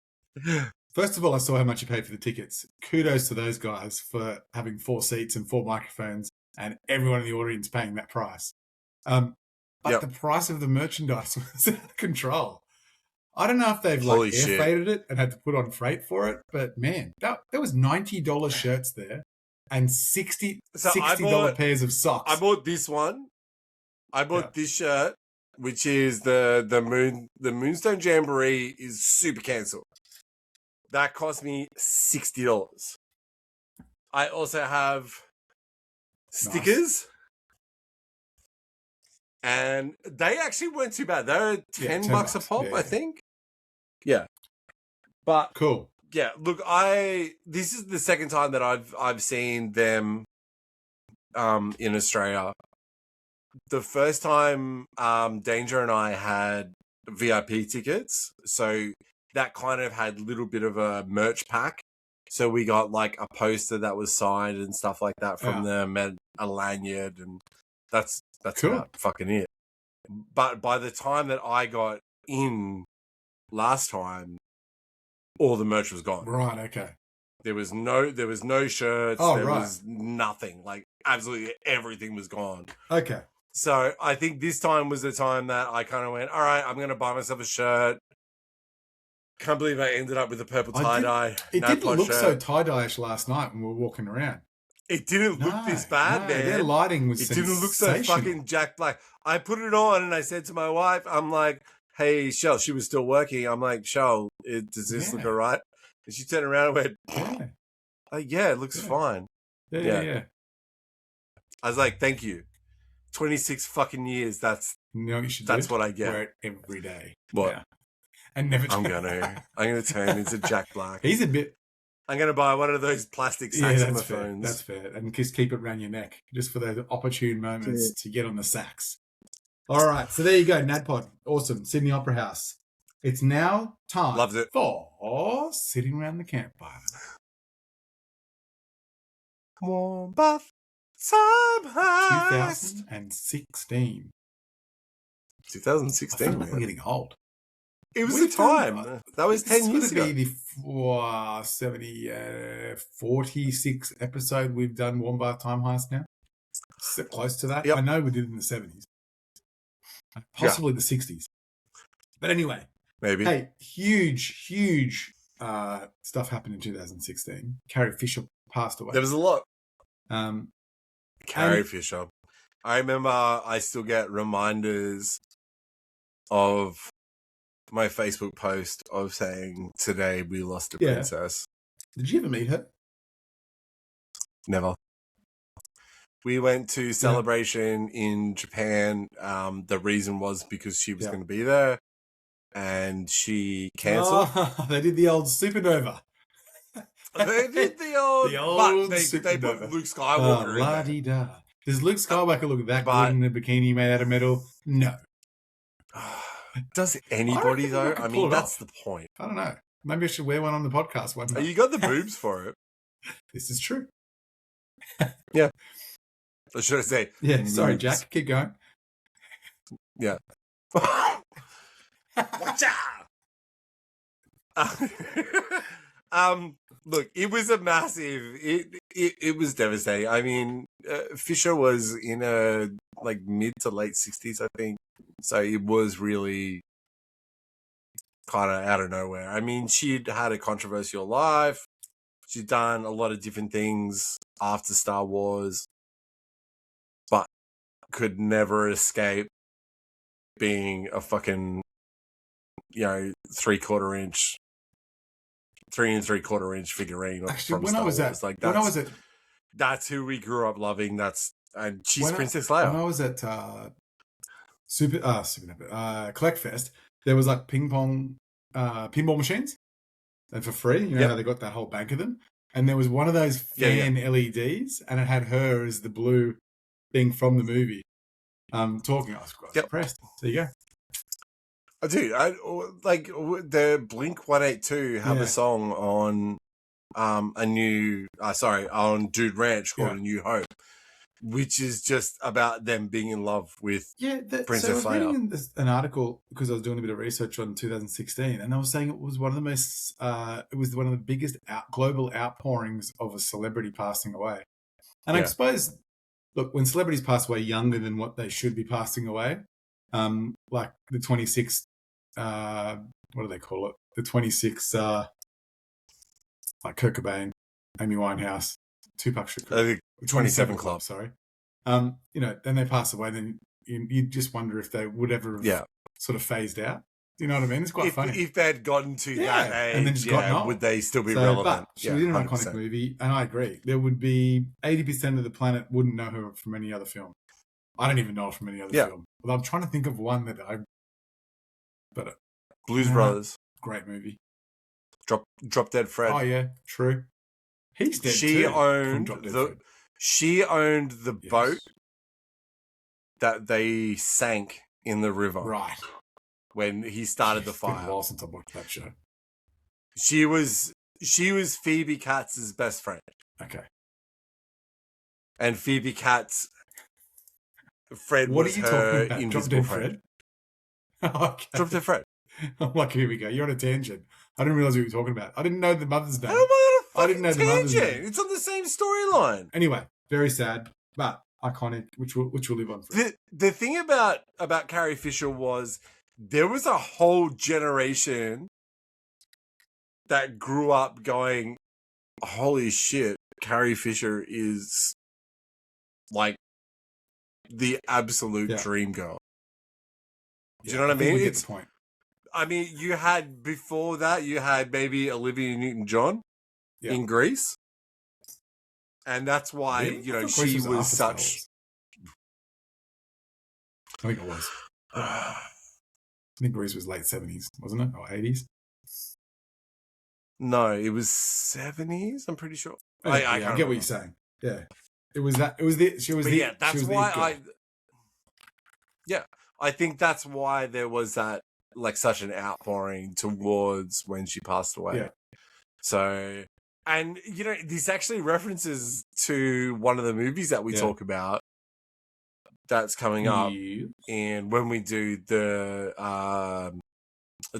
first of all, I saw how much you paid for the tickets. Kudos to those guys for having 4 seats and 4 microphones and everyone in the audience paying that price. But the price of the merchandise was out of control. I don't know if they've air freighted it and had to put on freight for it, but man, there was $90 shirts there and $60 pairs of socks. I bought this one. I bought this shirt, which is the Moonstone Jamboree is super cancelled. That cost me $60. I also have stickers. Nice. And they actually weren't too bad. They're $10 a pop, I think. Yeah. But cool. Yeah, look, this is the second time that I've seen them in Australia. The first time Danger and I had VIP tickets, so that kind of had a little bit of a merch pack So we got like a poster that was signed and stuff like that from them, and a lanyard, and that's cool. about fucking it. But by the time that I got in last time, all the merch was gone. Right. Okay. There was no shirts. There was nothing. Like absolutely everything was gone. Okay. So I think this time was the time that I kind of went, all right, I'm going to buy myself a shirt. Can't believe I ended up with a purple tie-dye. It didn't look so tie-dye-ish last night when we were walking around. It didn't look this bad, man. Their lighting was sensational. Didn't look so fucking Jack Black. I put it on and I said to my wife, I'm like, hey, Shell, she was still working. I'm like, Shell, does this look all right? And she turned around and went, it looks fine. Yeah. I was like, thank you. 26 fucking years. That's what I get. Wear it every day. What? Yeah. And never. I'm gonna turn into Jack Black. He's a bit. I'm gonna buy one of those plastic saxophones. That's fair. And just keep it around your neck, just for those opportune moments to get on the sax. All right, so there you go, Naddpod. Awesome, Sydney Opera House. It's now time. Loved it. For sitting around the campfire. Warm bath, somehow. 2016. 2016. I feel like we're getting old. It was the time. That was 10 years ago. This is going to be the 46 episode we've done Warm Bath Time Heist now. So close to that. Yep. I know we did it in the 70s. Possibly the 60s. But anyway. Maybe. Hey, huge stuff happened in 2016. Carrie Fisher passed away. There was a lot. Carrie Fisher. I remember I still get reminders of my Facebook post of saying, today we lost a princess. Did you ever meet her? Never. We went to Celebration in Japan. The reason was because she was going to be there, and she cancelled. Oh, they did the old supernova. They did the old but they put Luke Skywalker in there. La-di-da. Does Luke Skywalker look that good in a bikini made out of metal? No. Does anybody, though? I mean, that's the point. I don't know. Maybe I should wear one on the podcast one day. You got the boobs for it. This is true. Yeah. Or should I say? Yeah, sorry, Jack. Keep going. Yeah. Watch out! Look, it was a massive. It was devastating. I mean, Fisher was in her mid to late 60s, I think. So it was really kind of out of nowhere. I mean, she'd had a controversial life. She'd done a lot of different things after Star Wars, but could never escape being a fucking, 3 3 3/4 inch figurine. Actually, when I was at, that's who we grew up loving. And she's Princess Leia. When I was at Collectfest, there was pinball machines, and for free. You know how they got that whole bank of them, and there was one of those fan LEDs, and it had her as the blue thing from the movie. Talking, I was quite impressed. There you go. Dude, the Blink 182 have a song on on Dude Ranch called A New Hope, which is just about them being in love with Princess Leia. I was reading an article because I was doing a bit of research on 2016, and I was saying it was one of the most, it was one of the biggest global outpourings of a celebrity passing away. And I suppose, look, when celebrities pass away younger than what they should be passing away, like the 26, what do they call it? The 26, like Kurt Cobain, Amy Winehouse, Tupac Shakur. 27 Club. Sorry. Then they pass away, then you just wonder if they would ever have sort of phased out. Do you know what I mean? It's quite funny. If they'd gotten to that age, and then just gotten old, would they still be relevant? But she was in an iconic movie, and I agree. There would be 80% of the planet wouldn't know her from any other film. I don't even know her from any other film. But I'm trying to think of one that Blues Brothers. Great movie. Drop Dead Fred. Oh, yeah. True. He's dead She too. She owned the boat that they sank in the river. Right. When he started the fire. It's been a while since I watched that show. She was She was Phoebe Katz's best friend. Okay. And Phoebe Katz, Fred What was are you her talking about? invisible Drop friend. Dead Fred? Okay. Drop Dead Fred. I'm like, here we go. You're on a tangent. I didn't realize what you were talking about. I didn't know the mother's name. How am I on a I didn't know the mother's tangent? name. It's on the same storyline. Anyway, very sad, but iconic, which will live on forever. The thing about Carrie Fisher was there was a whole generation that grew up going, holy shit, Carrie Fisher is like the absolute dream girl. Do you know what I mean? We get the point. I mean, you had before that, you had maybe Olivia Newton-John in Grease. And that's why, you know, she was such... I think it was. I think Grease was late 70s, wasn't it? Or 80s? No, it was 70s, I'm pretty sure. I get remember what you're saying. Yeah. It was that. It was the. She was but the. Yeah, that's was why the I think that's why there was that, like, such an outpouring towards when she passed away. Yeah. So, and, you know, this actually references to one of the movies that we talk about that's coming up. And when we do the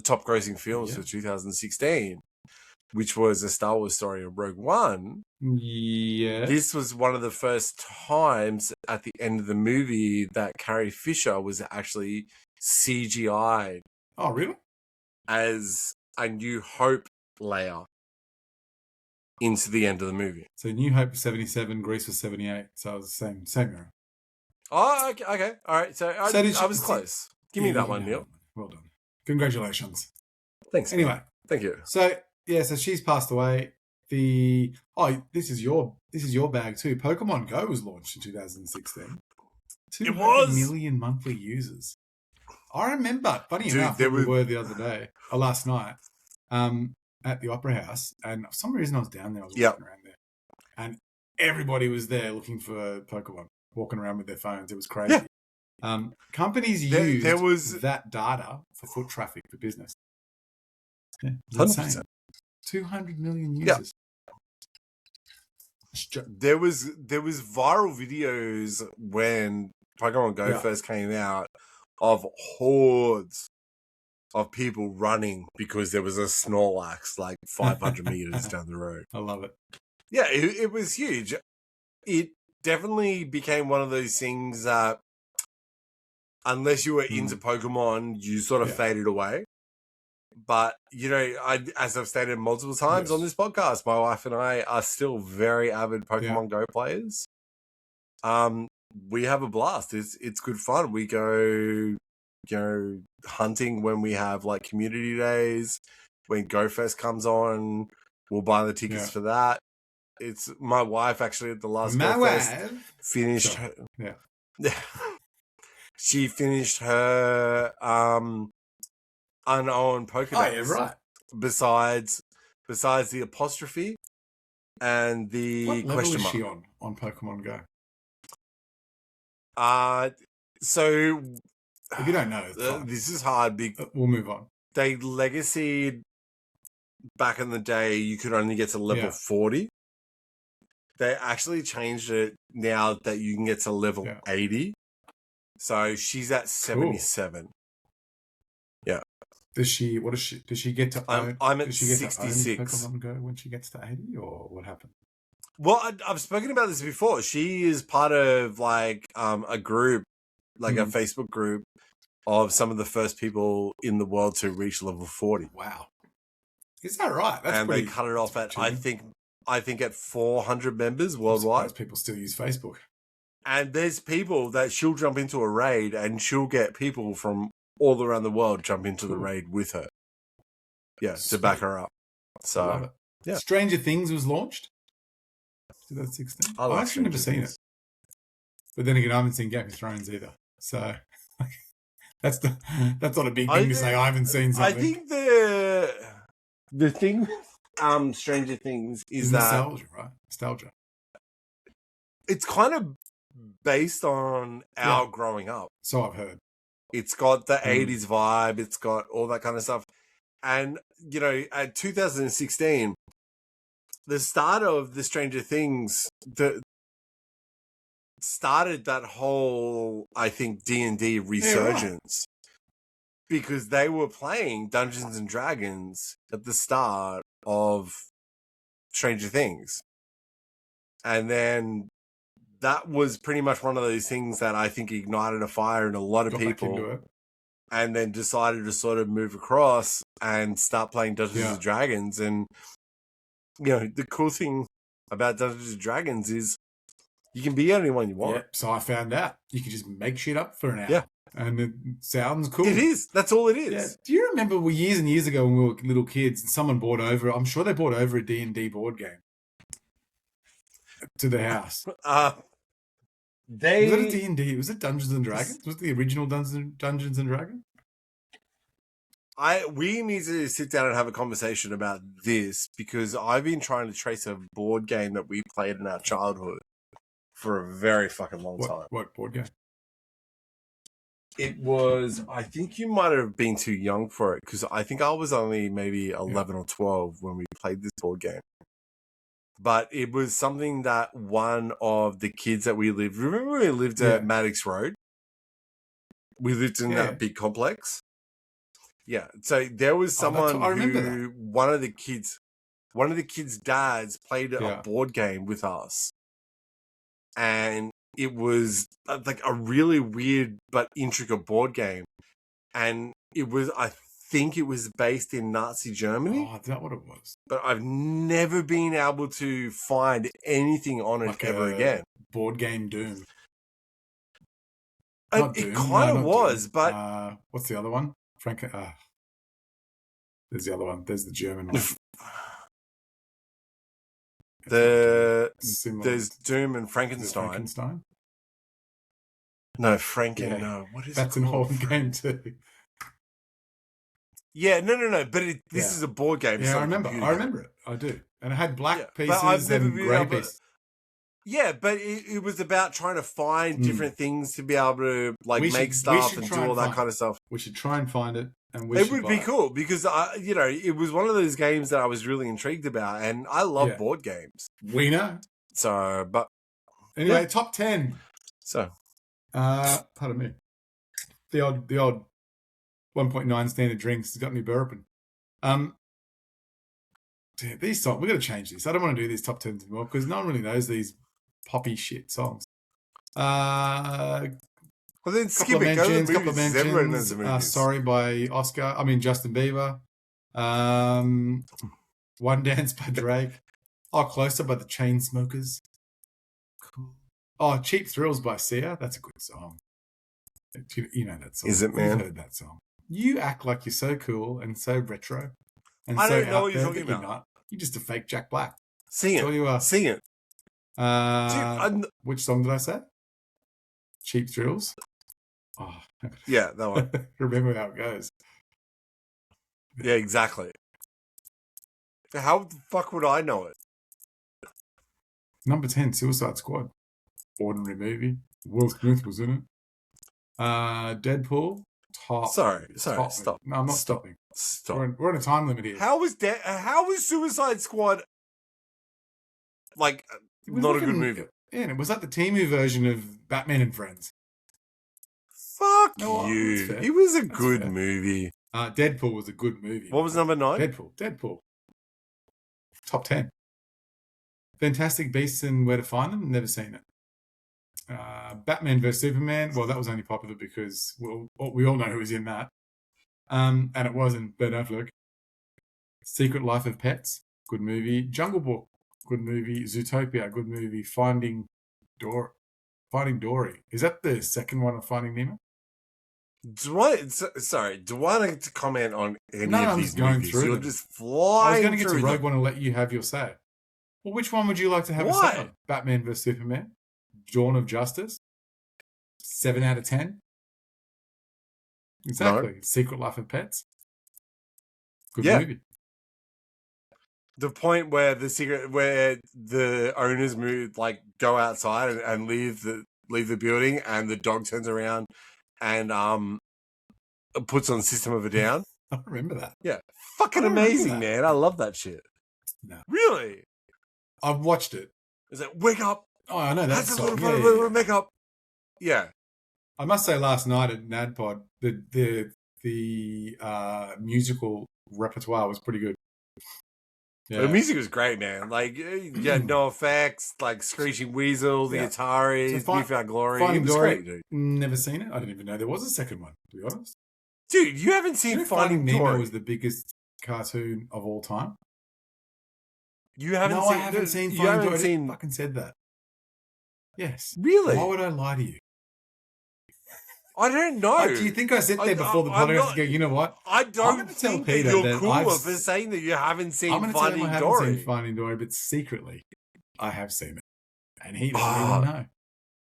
top grossing films for 2016, which was A Star Wars Story of Rogue One. Yeah. This was one of the first times at the end of the movie that Carrie Fisher was actually CGI'd. Oh, really? As a New Hope Leia into the end of the movie. So New Hope was 77, Grease was 78. So it was the same era. Oh, okay. All right. So I was close. Give me that one, Neil. Well done. Congratulations. Thanks. Anyway. Thank you. So, yeah, so she's passed away. This is your bag too. Pokemon Go was launched in 2016. 200 million monthly users. I remember, funny enough, we were the other day, or last night, at the Opera House, and for some reason I was down there, I was walking around there, and everybody was there looking for Pokemon, walking around with their phones. It was crazy. Yeah. Companies used that data for foot traffic for business. Yeah, 100%. 200 million users. Yeah. There was viral videos when Pokemon Go first came out of hordes of people running because there was a Snorlax like 500 meters down the road. I love it. Yeah, it was huge. It definitely became one of those things that unless you were into Pokemon, you sort of faded away. But, you know, as I've stated multiple times on this podcast, my wife and I are still very avid Pokemon Go players. We have a blast. It's good fun. We go, hunting when we have like community days. When GoFest comes on, we'll buy the tickets for that. It's my wife actually at the last GoFest finished her, she finished her unowned Pokedex. Oh, yeah, right. Besides the apostrophe and the what level question is mark. she on Pokemon Go? So if you don't know, this is hard. We'll move on. They legacied back in the day. You could only get to level 40. They actually changed it now that you can get to level 80. So she's at 77. Cool. Yeah. Does she get to own? I'm at 66. Pokemon Go when she gets to 80, or what happened? Well, I've spoken about this before. She is part of like a group, like a Facebook group of some of the first people in the world to reach level 40. Wow, is that right? That's and they cut it off at I think at 400 members worldwide. People still use Facebook. And there's people that she'll jump into a raid, and she'll get people from all around the world jump into the raid with her. Yeah, to back her up. So, yeah. Stranger Things was launched 2016. I've actually never seen it. But then again, I haven't seen Game of Thrones either. So that's not a big thing to say I haven't seen something. I think the thing with Stranger Things is that nostalgia, right? Nostalgia. It's kind of based on our growing up. So I've heard. It's got the 80s vibe. It's got all that kind of stuff. And, at 2016, the start of the Stranger Things started that whole, I think, D&D resurgence. Because they were playing Dungeons and Dragons at the start of Stranger Things. And then that was pretty much one of those things that I think ignited a fire in a lot of people. And then decided to sort of move across and start playing Dungeons and Dragons. And, the cool thing about Dungeons and Dragons is you can be anyone you want. So I found out you can just make shit up for an hour. Yeah. And it sounds cool. It is. That's all it is. Yeah. Do you remember years and years ago when we were little kids and someone brought over, I'm sure they brought over a D&D board game to the house. Was it a D&D? Was it Dungeons and Dragons? Was it the original Dungeons and Dragons? We need to sit down and have a conversation about this because I've been trying to trace a board game that we played in our childhood for a very fucking long time. What board game? It was, I think you might have been too young for it because I think I was only maybe 11 or 12 when we played this board game. But it was something that one of the kids that we lived, remember we lived at Maddox Road? We lived in that big complex. Yeah. So there was someone who, one of the kids' dads played a board game with us. And it was like a really weird but intricate board game. And it was, I think it was based in Nazi Germany. Oh, is that what it was? But I've never been able to find anything on it ever again. Board game Doom. It kind of was, Doom. but... what's the other one? There's the other one. There's the German one. There's Doom and Frankenstein. No, no. What is That's it called? An old game too. Yeah, no. But this is a board game. Yeah, I remember it. I do. And it had black pieces and grey pieces. Yeah, but it was about trying to find different things to be able to make stuff and do all that kind of stuff. We should try and find it. And it would be cool because it was one of those games that I was really intrigued about, and I love board games. We know. So, but anyway, top 10. So, pardon me. The odd 1.9 standard drinks has got me burping. These songs, we're going to change this. I don't want to do these top 10s anymore because no one really knows these poppy shit songs. Well, then skip it. Couple of mentions. Sorry by Justin Bieber. One Dance by Drake. Closer by the Chainsmokers. Cool. Cheap Thrills by Sia. That's a good song. You know that song. Is it, man? You've heard that song. You act like you're so cool and so retro. And I don't know what you're talking about. You're not. You're just a fake Jack Black. Sing That's all you are. Sing it. Which song did I say? Cheap Thrills? Oh. Yeah, that one. Remember how it goes. Yeah, exactly. How the fuck would I know it? Number 10, Suicide Squad. Ordinary movie. Will Smith was in it. Deadpool. Sorry, stop. No, I'm not stopping. Stop. We're on a time limit here. How was Suicide Squad not a good movie? Yeah, and it was like the Temu version of Batman and Friends. Fuck you. It was a good movie. Deadpool was a good movie. What was number 9? Deadpool. Top 10. Fantastic Beasts and Where to Find Them. Never seen it. Batman vs Superman. Well, that was only popular because we all know who was in that. And it wasn't Ben Affleck. Secret Life of Pets. Good movie. Jungle Book. Good movie. Zootopia. Good movie. Finding Dory. Is that the second one of Finding Nemo? Do I need to comment on any of these movies? You're just flying. I was going to get to Rogue One and let you have your say. Well, which one would you like to have a say on? Batman vs Superman? Dawn of Justice? 7 out of 10? Exactly. No. Secret Life of Pets? Good movie. The point where the owners move, go outside and leave the building, and the dog turns around and puts on System of a Down. I remember that. Yeah, fucking amazing, man. I love that shit. No, really. I've watched it. Is it wake up? Oh, I know that song. Wake up. Yeah. I must say, last night at Naddpod, the musical repertoire was pretty good. Yeah. The music was great, man. Like, yeah, no effects, like Screeching Weasel, the Atari, Newfound Glory. Finding it was Dory, great, dude. Never seen it. I didn't even know there was a second one, to be honest. Dude, you haven't seen Finding Dory? Nemo was the biggest cartoon of all time. You haven't seen? I haven't seen Finding Dory. I fucking said that. Yes. Really? Why would I lie to you? I don't know. Do you think I sat there before the podcast and go, you know what? I don't think that you're cooler for saying that you haven't seen Finding Dory. I haven't seen Finding Dory, but secretly, I have seen it. And he doesn't even know.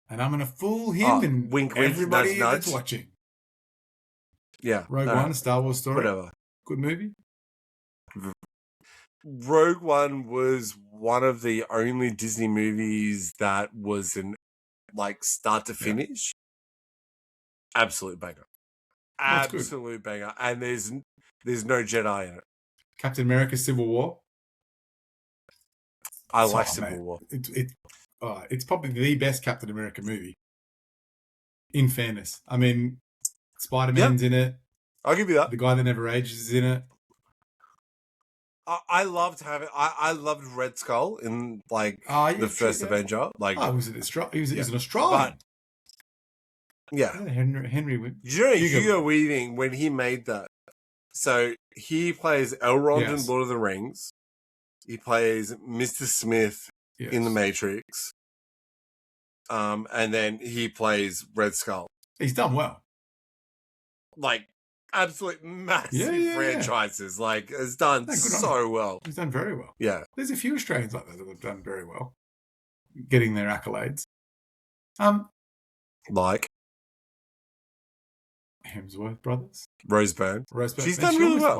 And I'm going to fool him and wink, everybody nudge, that's watching. Yeah. Rogue One, Star Wars story. Whatever. Good movie. Rogue One was one of the only Disney movies that was in like start to finish. Absolute banger. Absolute banger. And there's no Jedi in it. Captain America Civil War. I like Civil War. It's probably the best Captain America movie. In fairness. I mean, Spider-Man's in it. I'll give you that. The guy that never ages is in it. I loved having. I loved Red Skull in like the first Avenger. Like, was it he was an Australian. Henry. You know Hugo Weaving when he made that. So he plays Elrond in Lord of the Rings. He plays Mr. Smith in The Matrix. And then he plays Red Skull. He's done well. Like, absolute massive franchises. Like, it's done so well. He's done very well. Yeah. There's a few Australians like that have done very well. Getting their accolades. Like? Hemsworth brothers. Rose Byrne. She's done really well.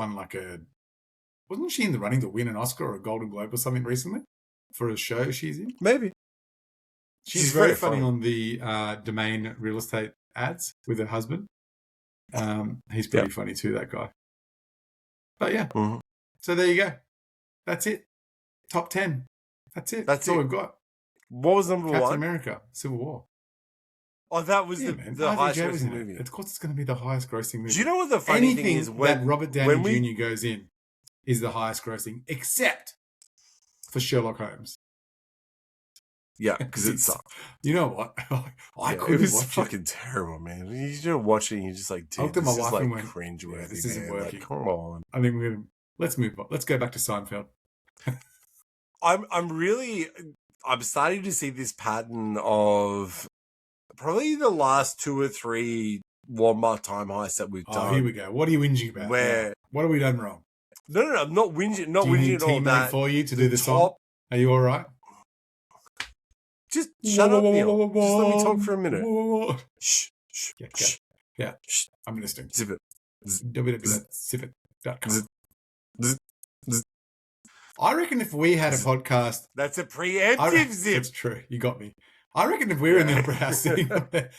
Wasn't she in the running to win an Oscar or a Golden Globe or something recently for a show she's in? Maybe. She's very funny on the Domain real estate ads with her husband. He's pretty funny too, that guy. But yeah. Mm-hmm. So there you go. That's it. Top 10. That's it. That's all we've got. What was number Captain one? America, Civil War. Oh, that was the highest grossing movie. Of course, it's going to be the highest grossing movie. Do you know what the funny thing is? That Robert Downey Jr. goes in is the highest grossing, except for Sherlock Holmes. Yeah, because it sucked. You know what? It was fucking terrible, man. You just watch it and you're just like, dude, this is like cringeworthy. This isn't working. Like, come on. I think let's move on. Let's go back to Seinfeld. I'm starting to see this pattern of probably the last 2 or 3 Walmart time heists that we've done. Oh, here we go. What are you whinging about? What have we done wrong? No, I'm not whinging. Not whinging at all. That for you to do the song. Are you all right? Just shut up, Neil. Just let me talk for a minute. Shh. Yeah. I'm listening. Zip it. www.zipit.com. I reckon if we had a podcast... That's a preemptive zip. That's true. You got me. I reckon if we were in the Opera House sitting up there,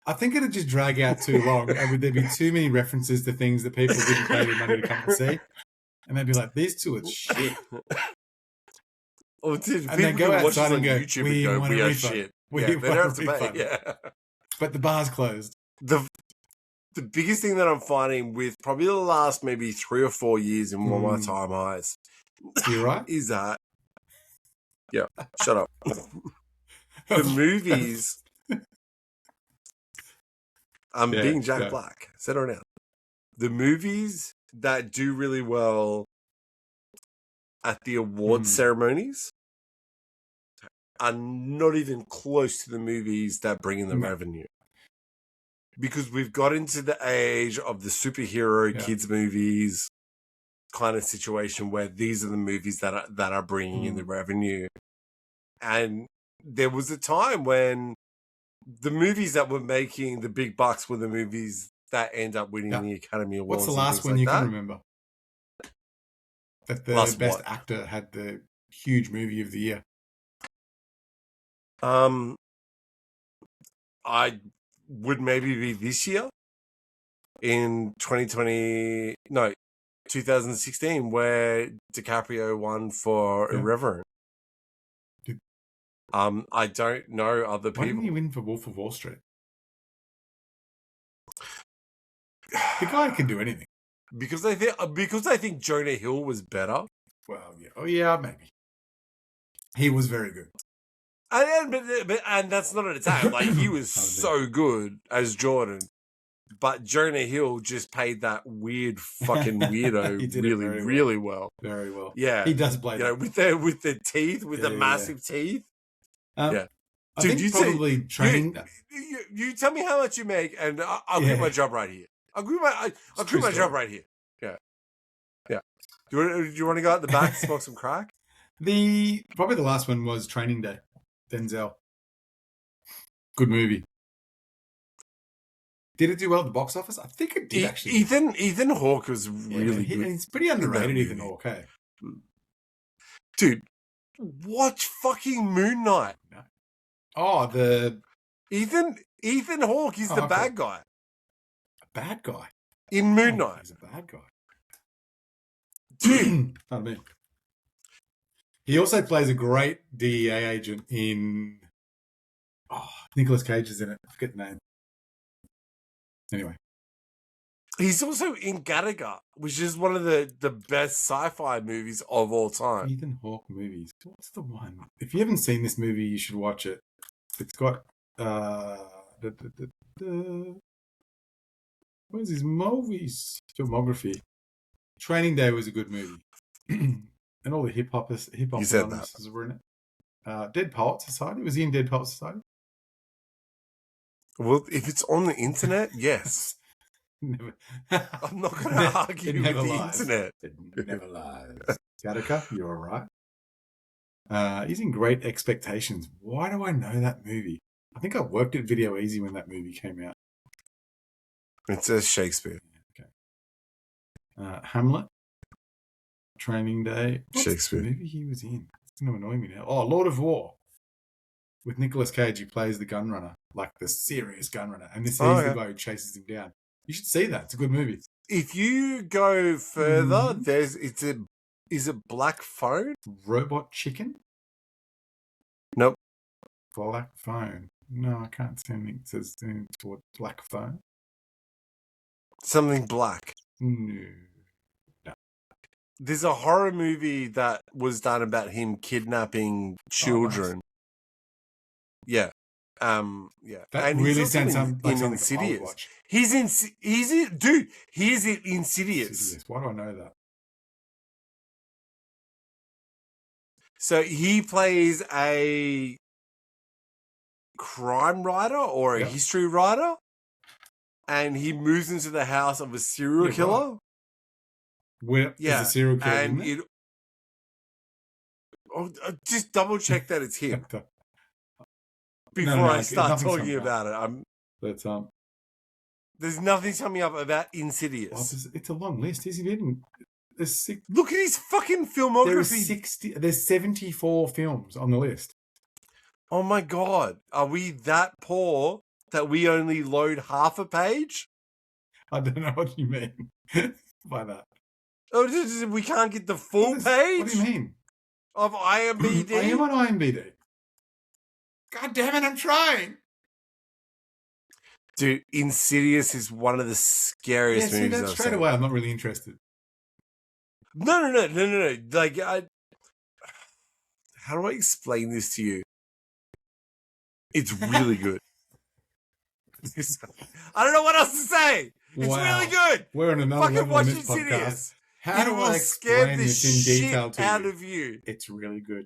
I think it'd just drag out too long and there'd be too many references to things that people didn't pay their money to come and see. And they'd be like, these two are shit. Oh, dude, and then go outside and go, YouTube we and want we a are refund. shit. We don't have to refund. pay. Yeah. But the bar's closed. The biggest thing that I'm finding with probably the last maybe 3 or 4 years in one of my time highs. You're right. Is that? Yeah. Shut up. The movies. I'm being Jack Black. Settle down. The movies that do really well at the award ceremonies are not even close to the movies that bring in the revenue. Because we've got into the age of the superhero kids movies kind of situation where these are the movies that are bringing in the revenue. And there was a time when the movies that were making the big bucks were the movies that end up winning the Academy Awards. What's the last one you can remember? That the best actor had the huge movie of the year. I would maybe be this year in 2016, where DiCaprio won for Irreverent. I don't know other Why didn't people. he win for Wolf of Wall Street? The guy can do anything. Because I think Jonah Hill was better. Well, yeah. Oh, yeah, maybe. He was very good. And that's not an attack. Like, he was so good as Jordan. But Jonah Hill just played that weird fucking weirdo really well. Very well. Yeah. He does play that. With the teeth, with the massive teeth. Yeah. I think you probably training. You tell me how much you make, and I'll quit my job right here. I'll quit my job right here. Yeah. Yeah. Do you want to go out the back and smoke some crack? Probably the last one was Training Day. Denzel. Good movie. Did it do well at the box office? I think it did, actually. Ethan Hawke was really good. He's pretty underrated, Ethan Hawke, hey? Dude, watch fucking Moon Knight. No. Oh, Ethan Hawke is the bad guy. A bad guy? In Moon Knight. He's a bad guy. Dude. I mean, he also plays a great DEA agent in... Nicolas Cage is in it. I forget the name. Anyway. He's also in Gattaca, which is one of the best sci-fi movies of all time. Ethan Hawke movies. What's the one? If you haven't seen this movie, you should watch it. It's got... Where's his movies? Filmography. Training Day was a good movie. And all the hip-hop artists were in it. Dead Poet Society. Was he in Dead Poet Society? Well, if it's on the internet, yes. Never. I'm not going to argue with the internet. It never lies. Gattaca, you're all right. He's in Great Expectations. Why do I know that movie? I think I worked at Video Easy when that movie came out. It says Shakespeare. Okay. Hamlet. Training Day. What's Shakespeare. the movie he was in? It's going to annoy me now. Oh, Lord of War. With Nicolas Cage, he plays the gunrunner, like the serious gunrunner. And this is the guy who chases him down. You should see that. It's a good movie. If you go further, is it Black Phone? Robot Chicken? Nope. Black Phone. No, I can't see anything. It says toward Black Phone. Something black. No. There's a horror movie that was done about him kidnapping children. Yeah. Yeah. That and really sounds like in Insidious. He's in Insidious. Why do I know that? So he plays a crime writer or a history writer, and he moves into the house of a serial killer. Right. Where is a serial killer? And just double check that it's him before I start talking about it. There's nothing coming up about Insidious. Well, it's a long list. Is he in? Look at his fucking filmography. There's 74 films on the list. Oh my God. Are we that poor that we only load half a page? I don't know what you mean by that. Oh, we can't get the full page? What do you mean? Of IMDb? I am on IMDb. God damn it, I'm trying. Dude, Insidious is one of the scariest movies I've seen. Straight away, I'm not really interested. No. Like, how do I explain this to you? It's really good. I don't know what else to say. It's really good. We're on another level on this podcast. How do I explain this in detail to you? Out of you. It's really good.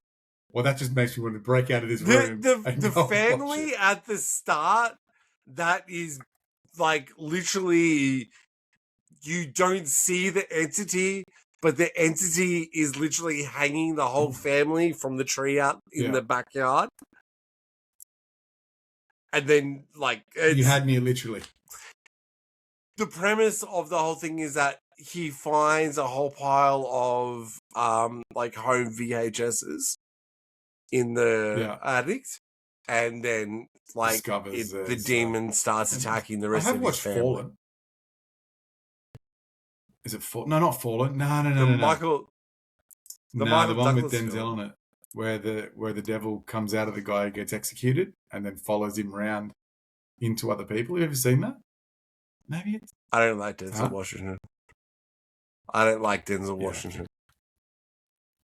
Well, that just makes me want to break out of this room. The family at the start, that is like literally, you don't see the entity, but the entity is literally hanging the whole family from the tree out in the backyard. And then, like... You had me literally. The premise of the whole thing is that he finds a whole pile of, like, home VHSs in the attic. And then, like, the demon starts attacking the rest of his family. Fallen. Is it Fallen? No, not Fallen. No. The one with Denzel on it. where the devil comes out of the guy who gets executed and then follows him around into other people. Have you ever seen that? Maybe it's... I don't like Denzel Washington. I don't like Denzel Washington.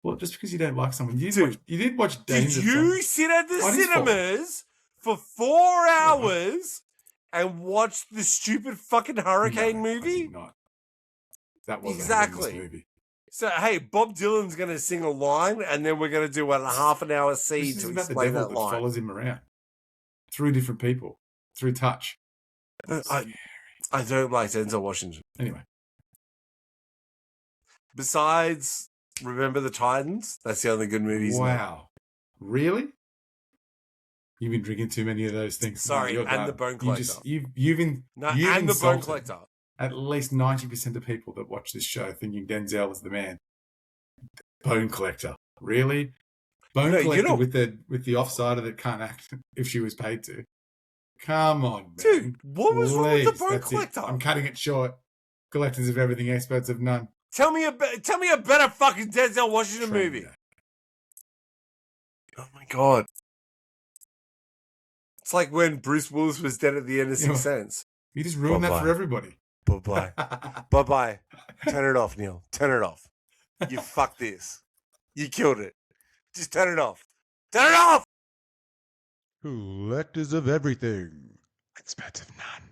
Well, just because you don't like someone, you did watch. Did you sit at the cinemas for 4 hours and watch the stupid fucking hurricane movie? I did not. That wasn't exactly a movie. So hey, Bob Dylan's going to sing a line, and then we're going to do a half an hour scene to explain that line. Follows him around through different people, through touch. I don't like Denzel Washington. Anyway, besides Remember the Titans, that's the only good movies. Wow, really? You've been drinking too many of those things. Sorry, and The Bone Collector. You've The Bone Collector. At least 90% of people that watch this show thinking Denzel is the man. Bone Collector, really? Bone Collector with the offsider that can't act if she was paid to. Come on, man. Dude, what was wrong with The Bone Collector? I'm cutting it short. Collectors of everything, experts of none. Tell me a better fucking Denzel Washington movie. Oh my god. It's like when Bruce Willis was dead at the end of Sixth Sense. You just ruined that for everybody. Bye-bye. Bye-bye. Turn it off, Neil. Turn it off. You fucked this. You killed it. Just turn it off. Turn it off! Collectors of everything. Experts of none.